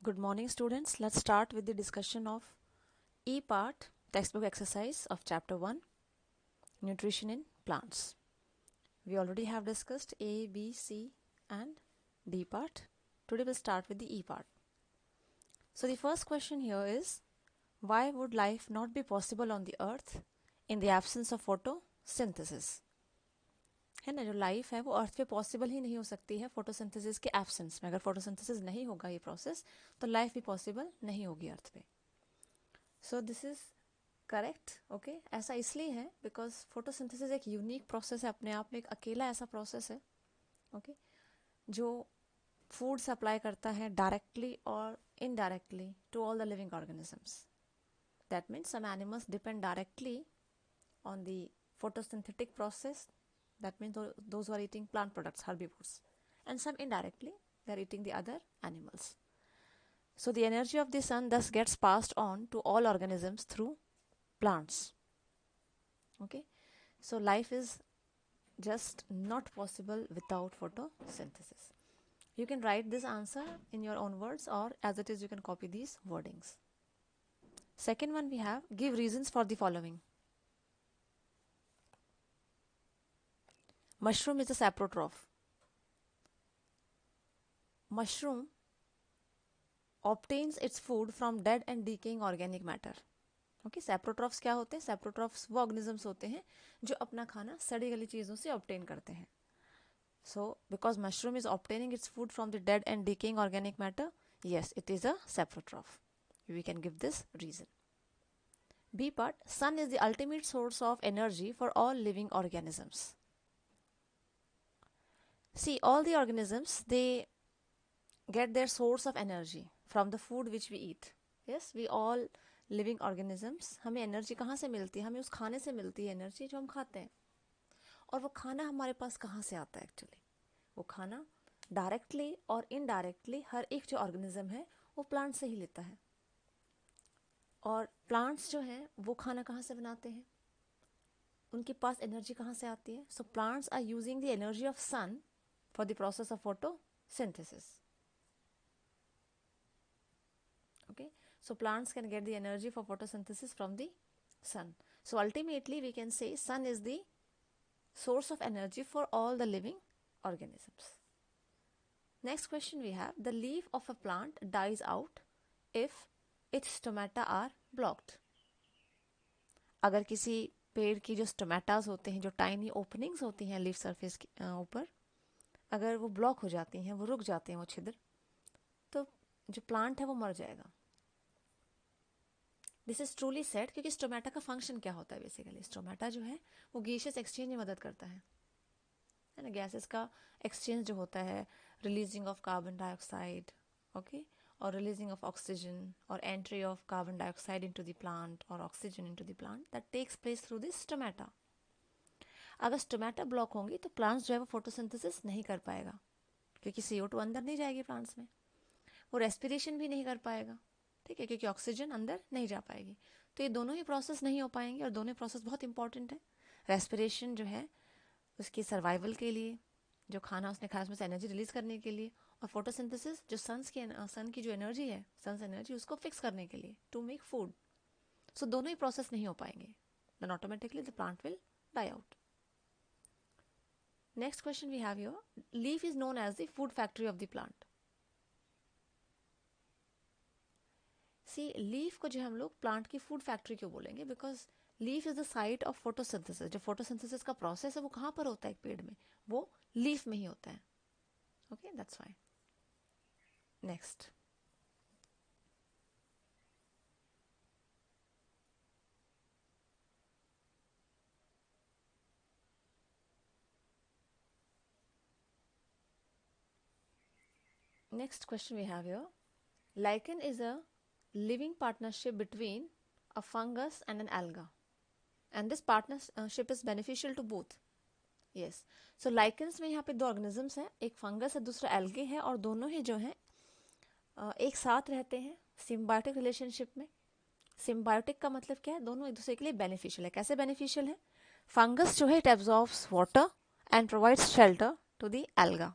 Good morning, students. Let's start with the discussion of E part textbook exercise of chapter 1 Nutrition in Plants. We already have discussed A, B, C and D part. Today we'll start with the E part. So the first question here is, why would life not be possible on the earth in the absence of photosynthesis? है ना, जो life है वो अर्थ पे possible ही नहीं हो सकती है फोटोसिंथेसिस के एब्सेंस में. अगर फोटोसिंथेसिस नहीं होगा ये प्रोसेस तो लाइफ भी पॉसिबल नहीं होगी अर्थ पे. So this is correct. Okay, ऐसा इसलिए है बिकॉज फोटोसिंथेसिस एक यूनिक प्रोसेस है अपने आप में, एक अकेला ऐसा प्रोसेस है ओके जो फूड सप्लाई करता है डायरेक्टली और indirectly to all the living organisms. That means some animals depend directly on the photosynthetic process. That means those who are eating plant products, herbivores, and some indirectly they are eating the other animals. So the energy of the sun thus gets passed on to all organisms through plants. Okay, so life is just not possible without photosynthesis. You can write this answer in your own words, or as it is you can copy these wordings. Second one we have, give reasons for the following. Mushroom is a saprotroph. Mushroom obtains its food from dead and decaying organic matter. Okay, saprotrophs क्या होते हैं? सैप्रोट्रॉफ्स वो organisms होते हैं जो अपना खाना सड़ी गली चीज़ों से ऑब्टेन करते हैं. So because mushroom is obtaining its food from the dead and decaying organic matter, yes, it is a saprotroph. We can give this reason. B part, sun is the ultimate source of energy for all living organisms. See, all the organisms, they get their source of energy from the food which we eat. Yes, we all living organisms, हमें energy कहाँ से मिलती है? हमें उस खाने से मिलती है एनर्जी जो हम खाते हैं. और वो खाना हमारे पास कहाँ से आता है एक्चुअली? वो खाना डायरेक्टली और इनडायरेक्टली हर एक जो ऑर्गेनिज्म है वो प्लांट से ही लेता है. और प्लांट्स जो हैं वो खाना कहाँ से बनाते हैं? उनके पास एनर्जी कहाँ से आती है? So plants are using the energy of sun for the process of photosynthesis. Okay, so plants can get the energy for photosynthesis from the sun. So ultimately we can say sun is the source of energy for all the living organisms. Next question we have, the leaf of a plant dies out if its stomata are blocked. अगर किसी पेड़ की जो stomatas होते हैं, जो tiny openings होती हैं लीफ सरफेस के ऊपर, अगर वो ब्लॉक हो जाती हैं, वो रुक जाते हैं वो छिद्र, तो जो प्लांट है वो मर जाएगा. दिस इज ट्रूली सेड, क्योंकि स्टोमेटा का फंक्शन क्या होता है? बेसिकली स्टोमेटा जो है वो गैसेस एक्सचेंज में मदद करता है ना. गैसेस का एक्सचेंज जो होता है, releasing of carbon dioxide, okay, और रिलीजिंग ऑफ ऑक्सीजन, और entry of carbon dioxide into the plant और oxygen into the plant, that takes place through this stomata. अगर स्टोमेटा ब्लॉक होंगी तो प्लांट्स जो है वो फोटोसिंथेसिस नहीं कर पाएगा, क्योंकि CO2 अंदर नहीं जाएगी प्लांट्स में. वो रेस्पिरेशन भी नहीं कर पाएगा, ठीक है, क्योंकि ऑक्सीजन अंदर नहीं जा पाएगी. तो ये दोनों ही प्रोसेस नहीं हो पाएंगे, और दोनों प्रोसेस बहुत इंपॉर्टेंट है. रेस्पिरेशन जो है उसकी सर्वाइवल के लिए, जो खाना उसने खाया उसमें से एनर्जी रिलीज करने के लिए, और फोटोसिंथेसिस जो सन की जो एनर्जी है, सन्स एनर्जी, उसको फिक्स करने के लिए, टू मेक फूड. सो दोनों ही प्रोसेस नहीं हो पाएंगे, then automatically the plant will die out. Next question we have here, leaf is known as the food factory of the plant. See, leaf को जो हम लोग प्लांट की फूड फैक्ट्री क्यों बोलेंगे? Because leaf is the site of photosynthesis. जो photosynthesis का process है वो कहाँ पर होता है? एक पेड़ में, वो लीफ में ही होता है. Okay, that's why. Next, next question we have here, lichen is a living partnership between a fungus and an alga, and this partnership is beneficial to both. yes, so lichens में यहाँ पे दो organisms हैं, एक fungus है, दूसरा algae है, और दोनों ही जो हैं एक साथ रहते हैं सिम्बायोटिक रिलेशनशिप में. सिम्बायोटिक का मतलब क्या है? दोनों एक दूसरे के लिए बेनिफिशियल है. कैसे बेनिफिशियल है? फंगस जो है it absorbs water and provides shelter to the alga,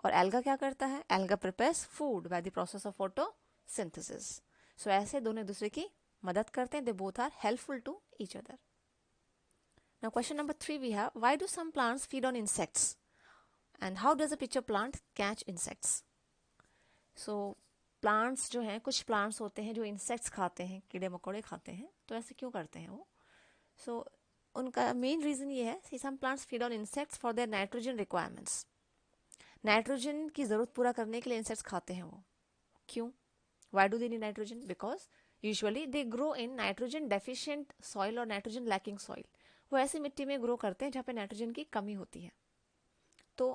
और एल्गा क्या करता है? Alga prepares food by the process of photo photosynthesis. So ऐसे दोनों एक दूसरे की मदद करते हैं. They both are helpful to each other. Now question number 3 we have, why do some plants feed on insects? And how does a pitcher plant catch insects? So plants जो हैं, कुछ प्लांट्स होते हैं जो इंसेक्ट्स खाते हैं, कीड़े मकोड़े खाते हैं. तो ऐसे क्यों करते हैं वो? सो उनका मेन रीज़न ये है, see some plants feed on insects for their nitrogen requirements. Nitrogen की ज़रूरत पूरा करने के लिए इंसेक्ट्स खाते हैं वो. क्यों? Why do they need nitrogen? Because usually they grow in nitrogen deficient soil और नाइट्रोजन लैकिंग सॉइल. वो ऐसी मिट्टी में ग्रो करते हैं जहाँ पे नाइट्रोजन की कमी होती है. तो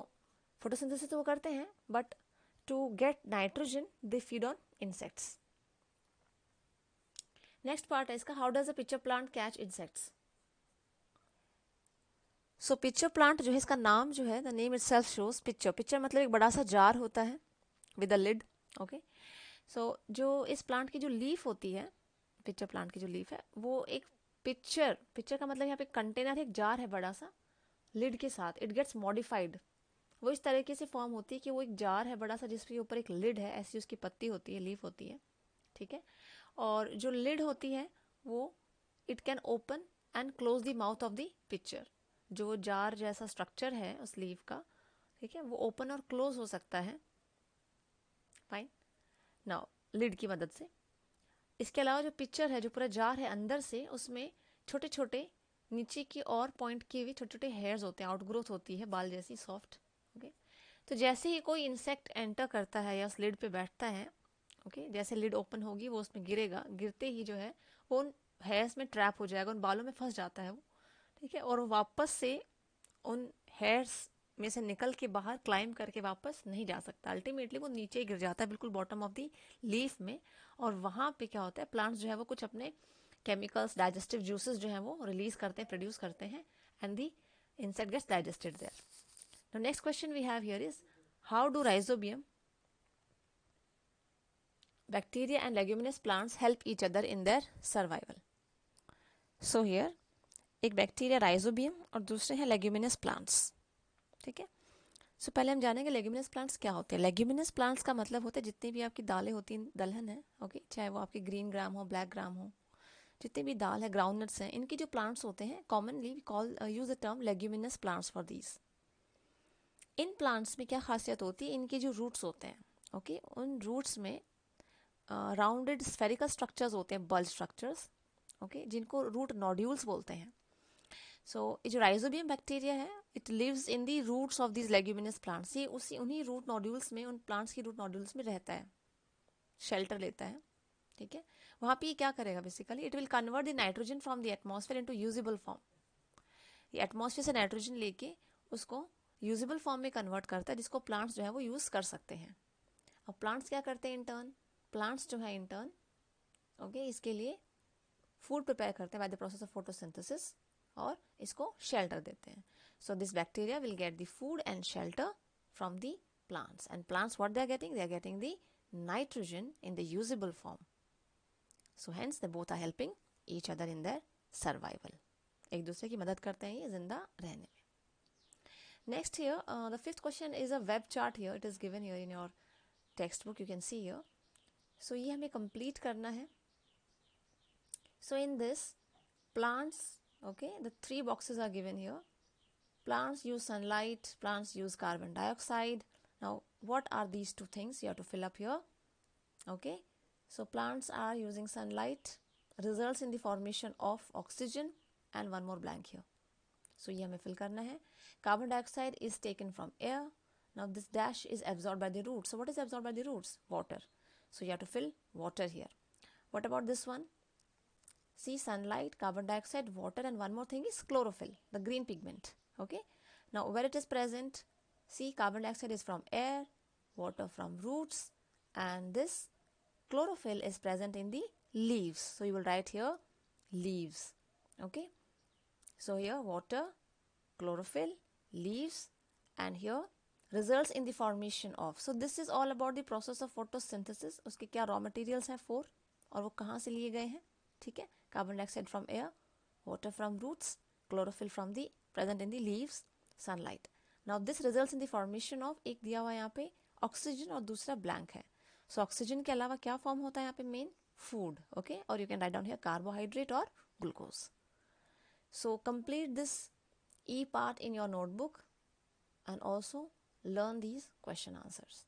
फोटोसिंथेसिस तो वो करते हैं, but to get nitrogen they feed on insects. Next part है इसका, how does a pitcher plant catch insects? So pitcher plant जो है, इसका नाम जो है, the name itself shows pitcher. pitcher मतलब एक बड़ा सा जार होता है with a lid. Okay. So जो इस प्लांट की जो लीफ होती है, pitcher plant की जो लीफ है, वो एक pitcher का मतलब यहाँ पे कंटेनर है, एक जार है बड़ा सा लिड के साथ. It gets modified. वो इस तरीके से फॉर्म होती है कि वो एक जार है बड़ा सा जिसके ऊपर एक लिड है, ऐसी उसकी पत्ती होती है, लीफ होती है. ठीक है. और जो लिड होती है वो it can open and close the mouth of the picture. जो जार जैसा स्ट्रक्चर है उस लीफ का, ठीक है, वो ओपन और क्लोज हो सकता है. फाइन. नाउ लिड की मदद से. इसके अलावा जो पिक्चर है, जो पूरा जार है, अंदर से उसमें छोटे छोटे नीचे की और पॉइंट किए हुए छोटे छोटे हेयर्स होते हैं, आउटग्रोथ होती है बाल जैसी सॉफ्ट. ओके. तो जैसे ही कोई इंसेक्ट एंटर करता है या उस लिड पे बैठता है, ओके, जैसे लिड ओपन होगी वो उसमें गिरेगा, गिरते ही जो है वो उन हेयर्स में ट्रैप हो जाएगा, उन बालों में फंस जाता है वो. ठीक है. और वापस से उन हेयर्स में से निकल के बाहर क्लाइम करके वापस नहीं जा सकता. अल्टीमेटली वो नीचे ही गिर जाता है, बिल्कुल बॉटम ऑफ द लीफ में. और वहाँ पे क्या होता है, प्लांट्स जो है वो कुछ अपने केमिकल्स, डाइजेस्टिव जूसेस जो है वो रिलीज करते हैं, प्रोड्यूस करते हैं, and the insect gets digested there. The next question we have here is, how do rhizobium, bacteria and leguminous plants help each other in their survival? So here एक bacteria rhizobium और दूसरे हैं leguminous plants. ठीक है. सो पहले हम जानेंगे leguminous plants क्या होते हैं. लेग्यूमिनस प्लांट्स का मतलब होता है जितनी भी आपकी दालें होती हैं, दलहन है, ओके, चाहे वो आपकी ग्रीन ग्राम हो, ब्लैक ग्राम हो, जितनी भी दाल है, ग्राउंडनट्स हैं, इनकी जो प्लांट्स होते हैं, commonly we call use the term leguminous plants for these. इन प्लांट्स में क्या खासियत होती है, इनके जो रूट्स होते हैं, ओके, उन रूट्स में राउंडेड स्फेरिकल स्ट्रक्चर्स होते हैं, बल्ज स्ट्रक्चर्स, ओके, जिनको रूट नोड्यूल्स बोलते हैं. सो ये जो राइजोबियम बैक्टीरिया है, it lives in the roots of these leguminous plants. ये उन्हीं रूट नोड्यूल्स में, उन प्लांट्स की रूट नोड्यूल्स में रहता है, शेल्टर लेता है. ठीक है. वहाँ पे ये क्या करेगा, basically it will convert the nitrogen from the atmosphere into usable form. ये एटमॉस्फेयर से नाइट्रोजन लेके उसको यूजेबल फॉर्म में कन्वर्ट करता है, जिसको प्लांट्स जो है वो यूज़ कर सकते हैं. और प्लांट्स क्या करते हैं इन टर्न, प्लांट्स जो है इन टर्न, ओके, इसके लिए फूड प्रिपेयर करते हैं by the process of photosynthesis, और इसको शेल्टर देते हैं. So this bacteria will get the food and shelter from the plants, and plants what they are getting the nitrogen in the usable form. So hence they both are helping each other in their survival. एक दूसरे की मदद करते हैं ये जिंदा रहने में. Next here, the fifth question is a web chart here. It is given here in your textbook. You can see here. So ये हमें complete करना है. So in this, plants, okay, the 3 boxes are given here. Plants use sunlight. Plants use carbon dioxide. Now, what are these 2 things you have to fill up here? Okay. So plants are using sunlight. Results in the formation of oxygen, and one more blank here. So ये हमें fill करना है. Carbon dioxide is taken from air. Now this dash is absorbed by the roots. So what is absorbed by the roots? Water. So you have to fill water here. What about this one? See, sunlight, carbon dioxide, water, and one more thing is chlorophyll, the green pigment. Okay. Now where it is present? See, carbon dioxide is from air, water from roots, and this chlorophyll is present in the leaves. So you will write here leaves. Okay. So here water, chlorophyll, leaves, and here results in the formation of. So this is all about the process of photosynthesis. उसके क्या raw materials हैं 4, और वो कहाँ से लिए गए हैं. ठीक है. Carbon dioxide from air, water from roots, chlorophyll from the present in the leaves, sunlight. Now this results in the formation of, एक दिया हुआ यहाँ पे oxygen और दूसरा blank है. सो ऑक्सीजन के अलावा क्या फॉर्म होता है यहाँ पे मेन? फूड. ओके, और you can write down here carbohydrate और glucose. So complete this E part in your notebook and also learn these question answers.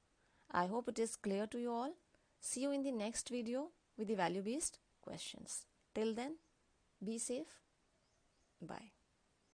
I hope it is clear to you all. See you in the next video with the value based questions. Till then, be safe. Bye.